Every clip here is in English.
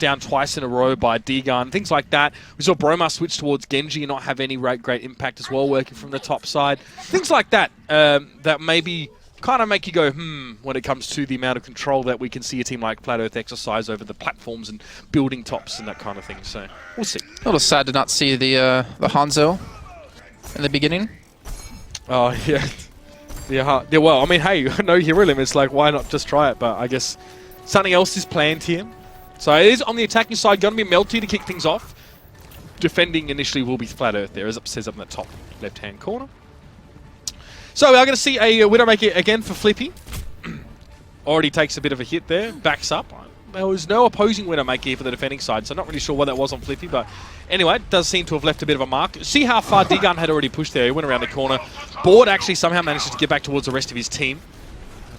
down twice in a row by D-Gun, things like that. We saw Broma switch towards Genji and not have any great impact as well, working from the top side. Things like that that maybe kind of make you go, when it comes to the amount of control that we can see a team like Flat Earth exercise over the platforms and building tops and that kind of thing. So we'll see. A little sad to not see the Hanzo in the beginning. Oh, yeah. Yeah, well, I mean, hey, no hero limits, like, why not just try it? But I guess something else is planned here. So it is on the attacking side, going to be Melty to kick things off. Defending initially will be Flat Earth there, as it says up in the top left-hand corner. So we are going to see a Widowmaker again for Flippy. Already takes a bit of a hit there, backs up. There was no opposing Widowmaker here for the defending side, so not really sure what that was on Flippy, but anyway, it does seem to have left a bit of a mark. See how far D-Gun had already pushed there. He went around the corner. Board actually somehow manages to get back towards the rest of his team.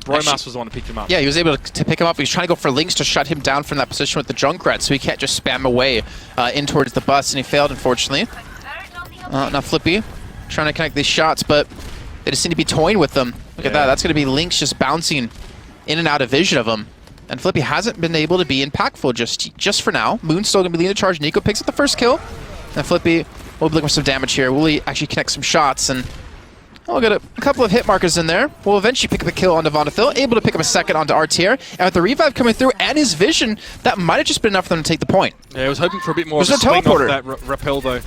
Bromas was the one who picked him up. Yeah, he was able to pick him up. He was trying to go for links to shut him down from that position with the Junkrat, so he can't just spam away in towards the bus, and he failed, unfortunately. Now Flippy trying to connect these shots, but they just seem to be toying with them. Look at that. That's going to be links just bouncing in and out of vision of him. And Flippy hasn't been able to be impactful just for now. Moon's still going to be leading the charge. Nico picks up the first kill. And Flippy will be looking for some damage here. Will he actually connect some shots? And we'll get a couple of hit markers in there. We'll eventually pick up a kill onto Vondathil, able to pick up a second onto RTR. And with the revive coming through and his vision, that might have just been enough for them to take the point. Yeah, I was hoping for a bit more of a There's no swing off teleporter. that rappel, though.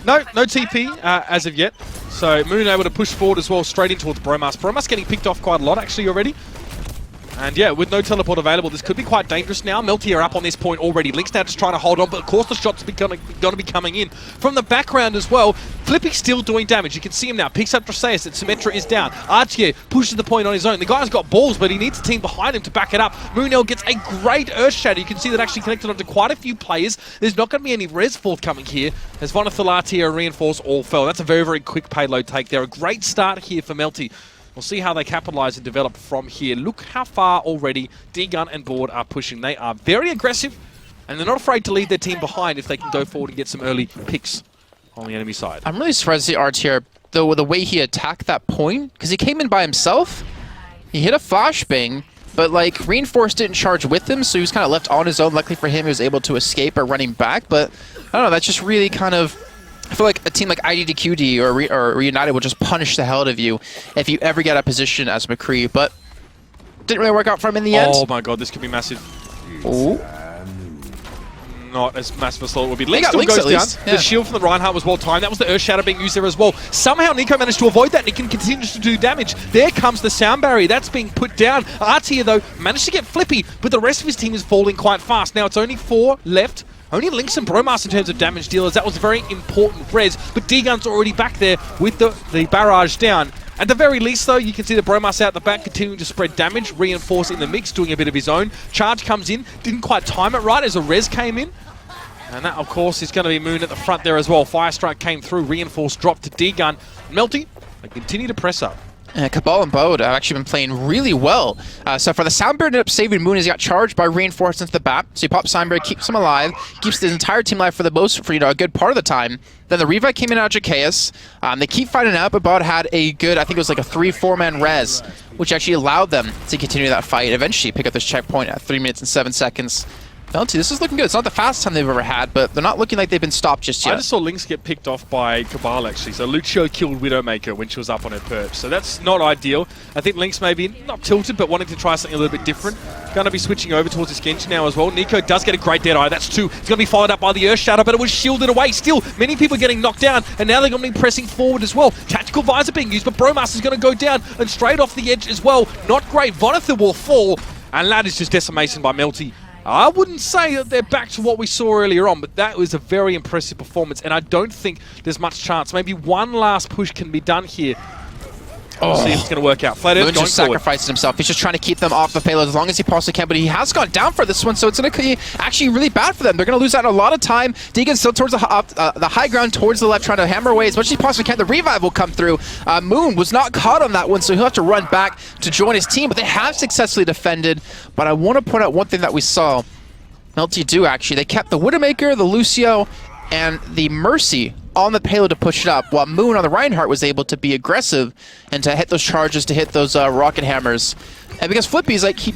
No TP as of yet. So Moon able to push forward as well, straight in towards Bromas. Bromas getting picked off quite a lot, actually, already. And yeah, with no teleport available, this could be quite dangerous now. Melty are up on this point already. Link's now just trying to hold on, but of course the shots are going to be coming in. From the background as well, Flippy's still doing damage. You can see him now. Picks up Draceus, and Symmetra is down. Artier pushes the point on his own. The guy's got balls, but he needs a team behind him to back it up. Moonel gets a great Earth Shatter. You can see that actually connected onto quite a few players. There's not going to be any res forthcoming here, as Vondathil, Artier, Reinforce all fell. That's a very quick payload take there. A great start here for Melty. We'll see how they capitalize and develop from here. Look how far already D-Gun and Board are pushing. They are very aggressive, and they're not afraid to lead their team behind if they can go forward and get some early picks on the enemy side. I'm really surprised to see RTR, though, the way he attacked that point, because he came in by himself. He hit a flashbang, but like Reinforce didn't charge with him, so he was kind of left on his own. Luckily for him, he was able to escape by running back, but I don't know, that's just really kind of... I feel like a team like IDDQD or Reunited will just punish the hell out of you if you ever get a position as McCree, but didn't really work out for him in the end. Oh my god, this could be massive. Ooh. Not as massive as thought it would be. Link got still Links goes at down. least. Yeah. The shield from the Reinhardt was well timed. That was the Earth Shatter being used there as well. Somehow Nico managed to avoid that, and he can continue to do damage. There comes the sound barrier. That's being put down. Artier, though, managed to get Flippy, but the rest of his team is falling quite fast. Now it's only 4 left. Only Links and Bromas in terms of damage dealers. That was a very important res, but D-Gun's already back there with the barrage down. At the very least, though, you can see the Bromas out the back continuing to spread damage, Reinforce in the mix, doing a bit of his own. Charge comes in, didn't quite time it right as a res came in. And that, of course, is going to be Moon at the front there as well. Firestrike came through, Reinforce dropped to D-Gun. Melty, they continue to press up. Cabal and Bode have actually been playing really well. So for the Soundbeard, ended up saving Moon as he got charged by Reinforce into the bat. So he pops Soundbeard, keeps him alive, keeps the entire team alive for a good part of the time. Then the revive came in out of Jacaeus. They keep fighting out, but Bode had a good, I think it was like a 3-4-man res, which actually allowed them to continue that fight. Eventually pick up this checkpoint at 3 minutes and 7 seconds. Melty, this is looking good. It's not the fastest time they've ever had, but they're not looking like they've been stopped just yet. I just saw Lynx get picked off by Cabal, actually. So Lucio killed Widowmaker when she was up on her perch. So that's not ideal. I think Lynx maybe not tilted, but wanting to try something a little bit different. Going to be switching over towards this Genji now as well. Nico does get a great Deadeye. That's 2. It's going to be followed up by the Earth Shatter, but it was shielded away. Still, many people getting knocked down, and now they're going to be pressing forward as well. Tactical Visor being used, but Bromas is going to go down and straight off the edge as well. Not great. Vondathil will fall, and that is just decimation by Melty. I wouldn't say that they're back to what we saw earlier on, but that was a very impressive performance, and I don't think there's much chance. Maybe one last push can be done here. We'll see if it's going to work out. Flat Earth Moon just sacrificed himself. He's just trying to keep them off the payload as long as he possibly can, but he has gone down for this one, so it's going to be actually really bad for them. They're going to lose out a lot of time. D-Gun's still towards the high ground, towards the left, trying to hammer away as much as he possibly can. The revive will come through. Moon was not caught on that one, so he'll have to run back to join his team, but they have successfully defended. But I want to point out one thing that we saw. Melty do, actually. They kept the Widowmaker, the Lucio, and the Mercy on the payload to push it up, while Moon on the Reinhardt was able to be aggressive and to hit those charges, to hit those rocket hammers. And because Flippy's like, he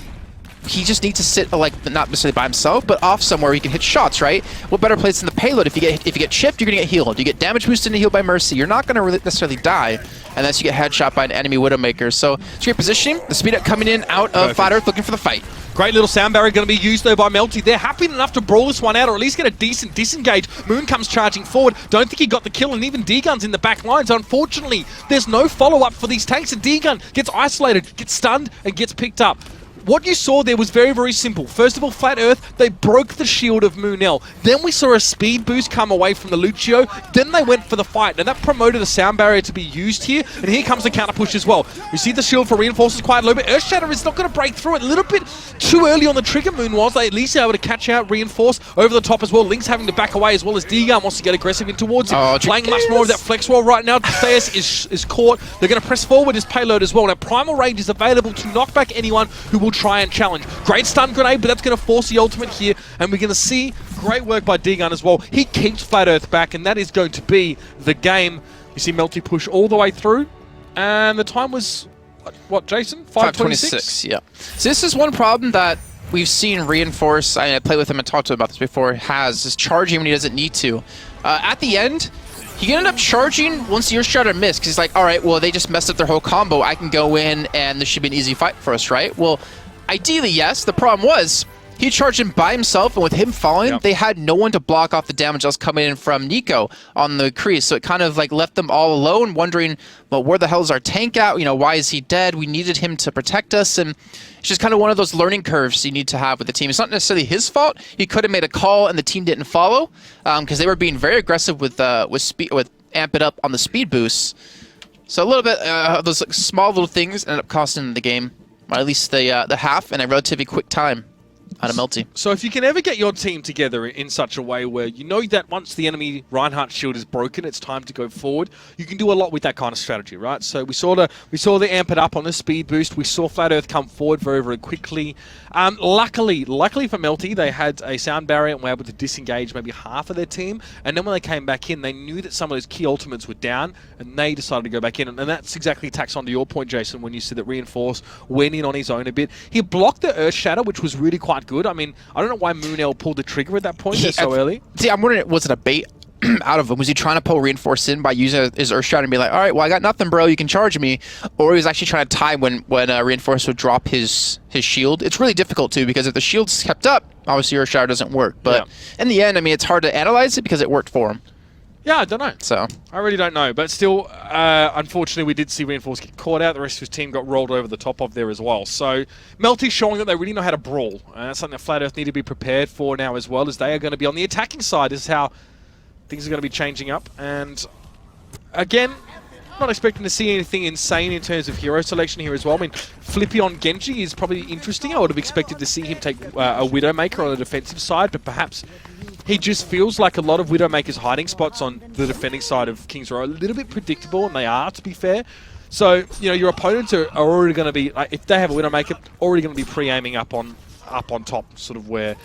he just needs to sit, like, not necessarily by himself, but off somewhere where he can hit shots, right? What better place than the payload? If you get chipped, you're gonna get healed. You get damage boosted and healed by Mercy. You're not gonna really necessarily die unless you get headshot by an enemy Widowmaker. So it's great positioning. The speed up coming in out of Flat Earth, looking for the fight. Great little sound barrier going to be used though by Melty. They're happy enough to brawl this one out, or at least get a decent disengage. Moon comes charging forward. Don't think he got the kill, and even D-Gun's in the back lines. Unfortunately, there's no follow-up for these tanks, and D-Gun gets isolated, gets stunned, and gets picked up. What you saw there was very, very simple. First of all, Flat Earth, they broke the shield of Moonell. Then we saw a speed boost come away from the Lucio. Then they went for the fight. And that promoted a sound barrier to be used here. And here comes the counter push as well. We see the shield for Reinforcers quite low, but Earthshatter is not going to break through it. A little bit too early on the trigger. Moon was they at least able to catch out Reinforce over the top as well. Link's having to back away, as well as D-Gun wants to get aggressive in towards him. Playing much more of that flex wall right now. Theus is caught. They're going to press forward his payload as well. Now, Primal Rage is available to knock back anyone who will try and challenge. Great stun grenade, but that's going to force the ultimate here, and we're going to see great work by D-Gun as well. He keeps Flat Earth back, and that is going to be the game. You see Melty push all the way through, and the time was, what, Jason? 5:26? Yeah. So this is one problem that we've seen Reinforce, I played with him and talked to him about this before, is charging when he doesn't need to. At the end, he ended up charging once the Earthshatter missed, because he's like, all right, well, they just messed up their whole combo. I can go in, and this should be an easy fight for us, right? Well, ideally, yes. The problem was he charged him by himself, and with him falling, they had no one to block off the damage that was coming in from Nico on the crease. So it kind of like left them all alone, wondering, well, where the hell is our tank at? You know, why is he dead? We needed him to protect us, and it's just kind of one of those learning curves you need to have with the team. It's not necessarily his fault. He could have made a call, and the team didn't follow because they were being very aggressive with amp it up on the speed boosts. So a little bit of those small little things ended up costing the game. Or at least the half in a relatively quick time out of Melty. So if you can ever get your team together in such a way where you know that once the enemy Reinhardt shield is broken, it's time to go forward, you can do a lot with that kind of strategy, right? So we saw the amp it up on the speed boost. We saw Flat Earth come forward very, very quickly. Luckily for Melty, they had a sound barrier and were able to disengage maybe half of their team. And then when they came back in, they knew that some of those key ultimates were down, and they decided to go back in. And that's exactly tacks onto your point, Jason, when you said that Reinforce went in on his own a bit. He blocked the Earthshatter, which was really quite good. I mean, I don't know why Moonell pulled the trigger at that point so early. See, I'm wondering, was it a bait out of him? Was he trying to pull Reinforce in by using his Earthshatter and be like, all right, well, I got nothing, bro, you can charge me? Or he was actually trying to time when Reinforce would drop his shield? It's really difficult, too, because if the shield's kept up, obviously Earthshatter doesn't work. But in the end, I mean, it's hard to analyze it because it worked for him. Yeah, I don't know. So I really don't know. But still, unfortunately, we did see Reinforce get caught out. The rest of his team got rolled over the top of there as well. So Melty's showing that they really know how to brawl. And that's something that Flat Earth need to be prepared for now as well, as they are going to be on the attacking side. This is how things are going to be changing up. And again, not expecting to see anything insane in terms of hero selection here as well. I mean, Flippy on Genji is probably interesting. I would have expected to see him take a Widowmaker on the defensive side, but perhaps he just feels like a lot of Widowmaker's hiding spots on the defending side of Kings Row are a little bit predictable, and they are, to be fair. So, you know, your opponents are already going to be, if they have a Widowmaker, already going to be pre-aiming up on top, sort of where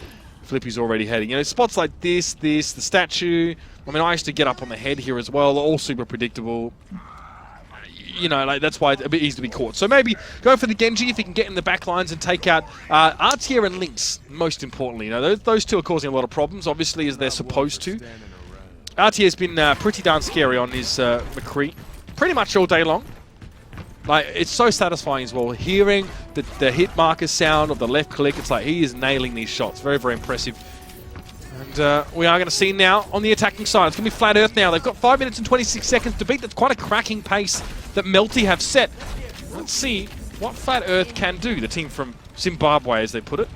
Flippy's already heading. You know, spots like this, the statue. I mean, I used to get up on the head here as well, all super predictable. You know, like that's why it's a bit easy to be caught. So maybe go for the Genji if he can get in the back lines and take out Artier and Lynx, most importantly. You know, those two are causing a lot of problems, obviously, as they're supposed to. Artier's been pretty darn scary on his McCree pretty much all day long. Like, it's so satisfying as well. Hearing the hit marker sound of the left click, it's like he is nailing these shots. Very, very impressive. And we are going to see now on the attacking side. It's going to be Flat Earth now. They've got 5 minutes and 26 seconds to beat. That's quite a cracking pace that Melty have set. Let's see what Flat Earth can do. The team from Zimbabwe, as they put it.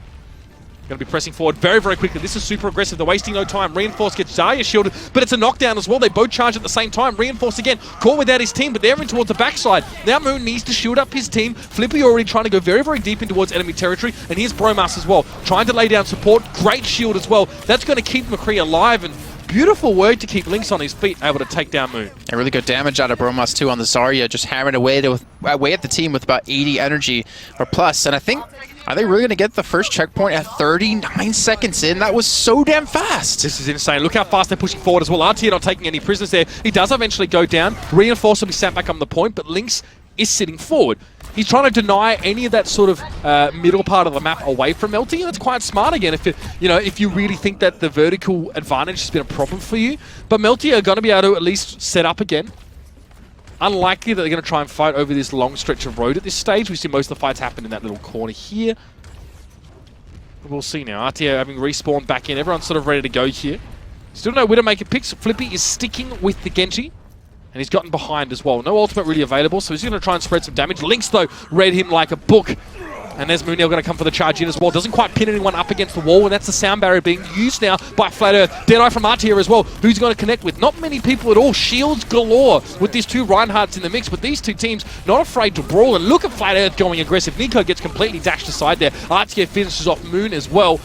Going to be pressing forward very, very quickly. This is super aggressive. They're wasting no time. Reinforce gets Zarya shielded, but it's a knockdown as well. They both charge at the same time. Reinforce again, caught without his team, but they're in towards the backside. Now Moon needs to shield up his team. Flippy already trying to go very, very deep in towards enemy territory, and here's Bromas as well, trying to lay down support. Great shield as well. That's going to keep McCree alive, and beautiful work to keep Lynx on his feet, able to take down Moon. And really good damage out of Bromas too on the Zarya, just hammering away at the team with about 80 energy or plus. And I think, are they really going to get the first checkpoint at 39 seconds in? That was so damn fast. This is insane. Look how fast they're pushing forward as well. Artier not taking any prisoners there. He does eventually go down. Reinforce will be sent back on the point, but Lynx is sitting forward. He's trying to deny any of that sort of middle part of the map away from Melty, and that's quite smart again if you really think that the vertical advantage has been a problem for you. But Melty are going to be able to at least set up again. Unlikely that they're going to try and fight over this long stretch of road at this stage. We see most of the fights happen in that little corner here. We'll see now. RTO having respawned back in. Everyone's sort of ready to go here. Still no Widowmaker picks. Flippy is sticking with the Genji. And he's gotten behind as well. No ultimate really available, so he's going to try and spread some damage. Lynx, though, read him like a book. And there's Mooneel going to come for the charge in as well. Doesn't quite pin anyone up against the wall, and that's the sound barrier being used now by Flat Earth. Deadeye from Artier as well, who's going to connect with not many people at all. Shields galore with these two Reinhardts in the mix, but these two teams not afraid to brawl. And look at Flat Earth going aggressive. Nico gets completely dashed aside there. Artier finishes off Moon as well.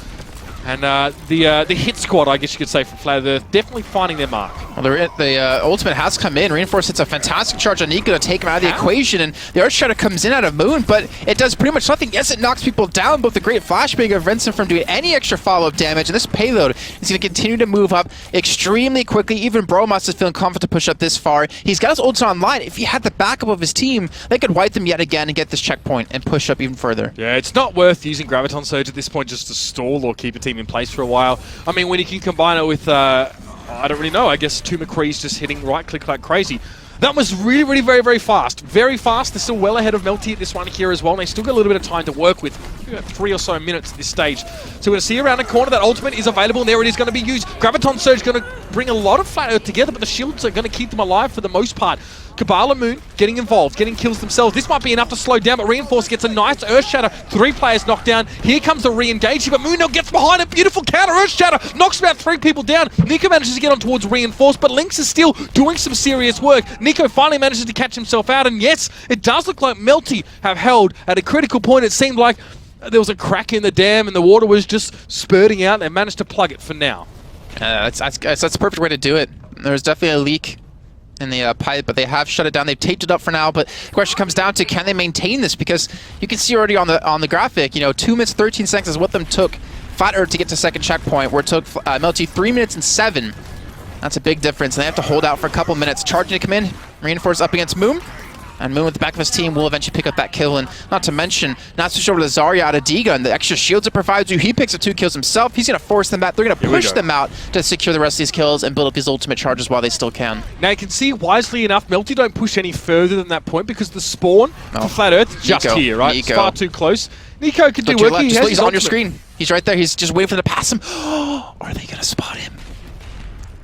And the hit squad, I guess you could say, from Flat Earth, definitely finding their mark. Well, the ultimate has come in. Reinforce hits a fantastic charge on Nico to take him out of the equation, and the Earthshatter comes in out of Moon, but it does pretty much nothing. Yes, it knocks people down, but the great flashbang prevents him from doing any extra follow-up damage, and this payload is going to continue to move up extremely quickly. Even Bromas is feeling confident to push up this far. He's got his ults online. If he had the backup of his team, they could wipe them yet again and get this checkpoint and push up even further. Yeah, it's not worth using Graviton Surge at this point just to stall or keep a team in place for a while. I mean, when you can combine it with, I don't really know, I guess two McCrees just hitting right-click like crazy. That was really, really very, very fast. Very fast. They're still well ahead of Melty at this one here as well, and they still got a little bit of time to work with. We've got 3 or so minutes at this stage. So we're going to see around the corner that ultimate is available, and there it is going to be used. Graviton Surge going to bring a lot of Flat Earth together, but the shields are going to keep them alive for the most part. Kabbalah Moon getting involved, getting kills themselves. This might be enough to slow down, but Reinforce gets a nice Earthshatter. 3 players knocked down. Here comes the re-engage here, but Mooneel gets behind a beautiful counter. Earthshatter knocks about 3 people down. Nico manages to get on towards Reinforce, but Lynx is still doing some serious work. Nico finally manages to catch himself out, and yes, it does look like Melty have held at a critical point. It seemed like there was a crack in the dam and the water was just spurting out. They managed to plug it for now. That's a perfect way to do it. There's definitely a leak in the pipe, but they have shut it down. They've taped it up for now, but the question comes down to, can they maintain this? Because you can see already on the graphic, 2 minutes 13 seconds is what them took Flat Earth to get to second checkpoint, where it took Melty 3 minutes and 7. That's a big difference, and they have to hold out for a couple minutes. Charging to come in, Reinforce up against Moon. And Moon with the back of his team will eventually pick up that kill, and not to mention, not switch over to Zarya out of Diga, and the extra shields it provides you. He picks up 2 kills himself. He's going to force them back. They're going to push them out to secure the rest of these kills and build up these ultimate charges while they still can. Now you can see, wisely enough, Melty don't push any further than that point because the spawn for Flat Earth is just here, right? It's far too close. Nico can do work. He's on your screen. He's right there. He's just waiting for them to pass him. Are they going to spot him?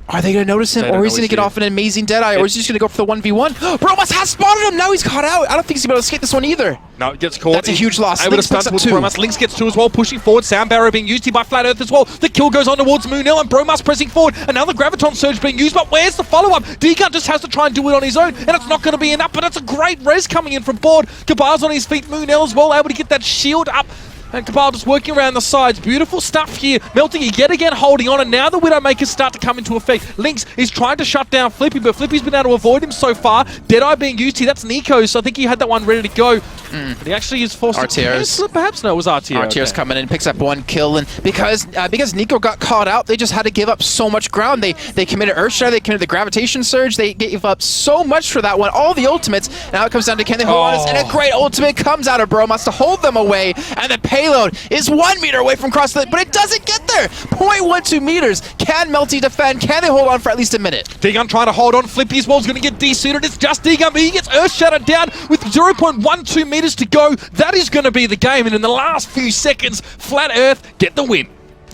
Are they going to notice him, or is he going to get off an amazing Deadeye, or is he just going to go for the 1v1? Bromas has spotted him! Now he's caught out! I don't think he's going to escape this one either. No, it gets caught. That's a huge loss. Able to stun towards Bromas. Lynx gets 2 as well, pushing forward. Sound barrier being used here by Flat Earth as well. The kill goes on towards Mooneel, and Bromas pressing forward. Another Graviton Surge being used, but where's the follow-up? Degun just has to try and do it on his own, and it's not going to be enough, but it's a great res coming in from board. Kabbalah's on his feet. Mooneel as well, able to get that shield up. And Kabbalah just working around the sides. Beautiful stuff here. Melty yet again holding on, and now the Widowmakers start to come into effect. Lynx is trying to shut down Flippy, but Flippy's been able to avoid him so far. Deadeye being used here. That's Nico, so I think he had that one ready to go. But he actually is forced to cancel it, perhaps? No, it was Artier. Artier's coming in, picks up 1 kill, and because Nico got caught out, they just had to give up so much ground. They committed Earthshatter, they committed the Gravitation Surge, they gave up so much for that one. All the ultimates. Now it comes down to, can they hold on? And a great ultimate comes out of Bromas to hold them away, and the payload is 1 meter away from cross the, but it doesn't get there. 0.12 meters. Can Melty defend? Can they hold on for at least a minute? Degun trying to hold on. Flippy as well is going to get desuited. It's just Degun, but he gets Earthshatter down with 0.12 meters to go. That is going to be the game, and in the last few seconds, Flat Earth get the win.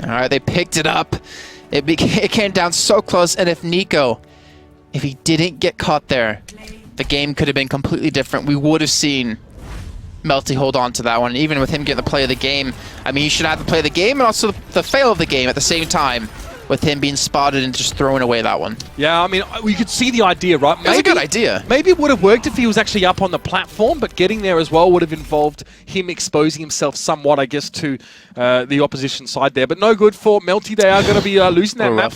All right, they picked it up. It came down so close, and if he didn't get caught there, the game could have been completely different. We would have seen Melty hold on to that one. Even with him getting the play of the game, I mean, he should have the play of the game and also the fail of the game at the same time, with him being spotted and just throwing away that one. Yeah, I mean, we could see the idea, right? It was a good idea. Maybe it would have worked if he was actually up on the platform, but getting there as well would have involved him exposing himself somewhat, I guess, to the opposition side there. But no good for Melty. They are going to be losing that map.